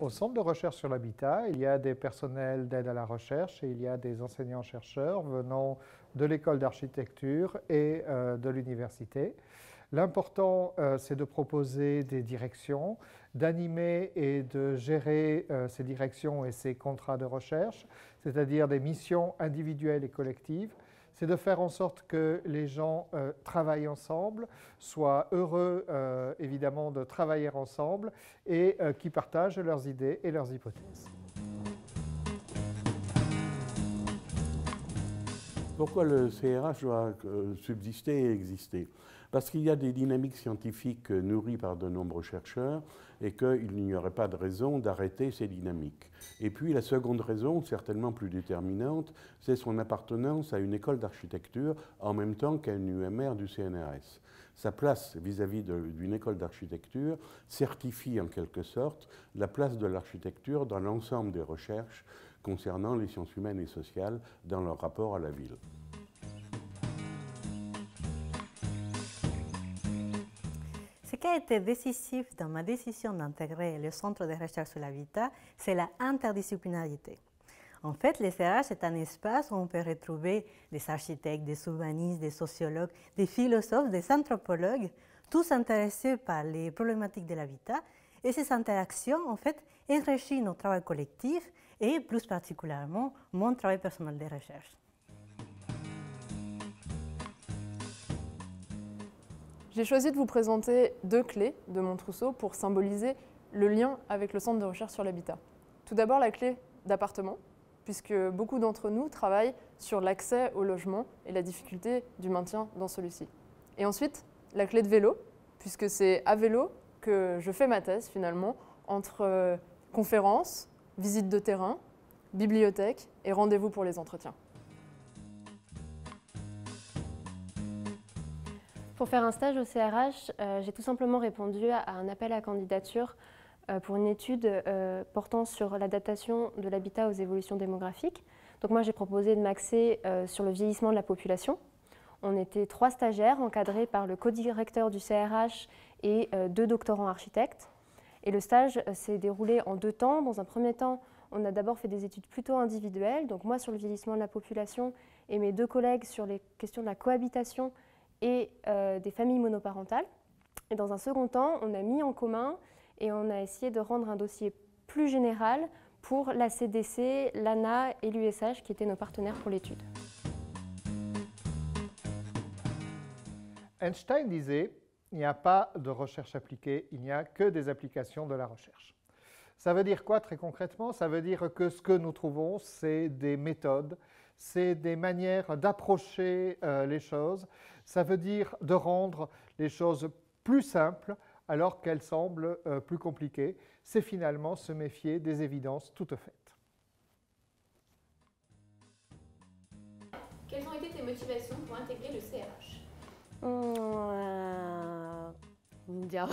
au centre de recherche sur l'habitat, il y a des personnels d'aide à la recherche et il y a des enseignants-chercheurs venant de l'école d'architecture et de l'université. L'important, c'est de proposer des directions, d'animer et de gérer ces directions et ces contrats de recherche, c'est-à-dire des missions individuelles et collectives. C'est de faire en sorte que les gens travaillent ensemble, soient heureux évidemment de travailler ensemble et qui partagent leurs idées et leurs hypothèses. Pourquoi le CRH doit subsister et exister? Parce qu'il y a des dynamiques scientifiques nourries par de nombreux chercheurs et qu'il n'y aurait pas de raison d'arrêter ces dynamiques. Et puis la seconde raison, certainement plus déterminante, c'est son appartenance à une école d'architecture en même temps qu'à une UMR du CNRS. Sa place vis-à-vis d'une école d'architecture certifie en quelque sorte la place de l'architecture dans l'ensemble des recherches concernant les sciences humaines et sociales dans leur rapport à la ville. Ce qui a été décisif dans ma décision d'intégrer le Centre de recherche sur l'habitat, c'est l'interdisciplinarité. En fait, le CRH est un espace où on peut retrouver des architectes, des urbanistes, des sociologues, des philosophes, des anthropologues, tous intéressés par les problématiques de l'habitat. Et ces interactions, en fait, enrichissent notre travail collectif et plus particulièrement mon travail personnel de recherche. J'ai choisi de vous présenter deux clés de mon trousseau pour symboliser le lien avec le Centre de recherche sur l'habitat. Tout d'abord, la clé d'appartement, puisque beaucoup d'entre nous travaillent sur l'accès au logement et la difficulté du maintien dans celui-ci. Et ensuite, la clé de vélo, puisque c'est à vélo que je fais ma thèse finalement, entre conférences, visites de terrain, bibliothèque et rendez-vous pour les entretiens. Pour faire un stage au CRH, j'ai tout simplement répondu à un appel à candidature pour une étude portant sur l'adaptation de l'habitat aux évolutions démographiques. Donc moi, j'ai proposé de m'axer sur le vieillissement de la population. On était 3 stagiaires encadrés par le co-directeur du CRH et 2 doctorants architectes. Et le stage s'est déroulé en 2 temps. Dans un premier temps, on a d'abord fait des études plutôt individuelles, donc moi sur le vieillissement de la population et mes 2 collègues sur les questions de la cohabitation et des familles monoparentales. Et dans un second temps, on a mis en commun et on a essayé de rendre un dossier plus général pour la CDC, l'ANA et l'USH qui étaient nos partenaires pour l'étude. Einstein disait « Il n'y a pas de recherche appliquée, il n'y a que des applications de la recherche ». Ça veut dire quoi très concrètement? Ça veut dire que ce que nous trouvons, c'est des méthodes, c'est des manières d'approcher les choses. Ça veut dire de rendre les choses plus simples alors qu'elles semblent plus compliquées. C'est finalement se méfier des évidences toutes faites. Quelles ont été tes motivations pour intégrer le CRH? Dire.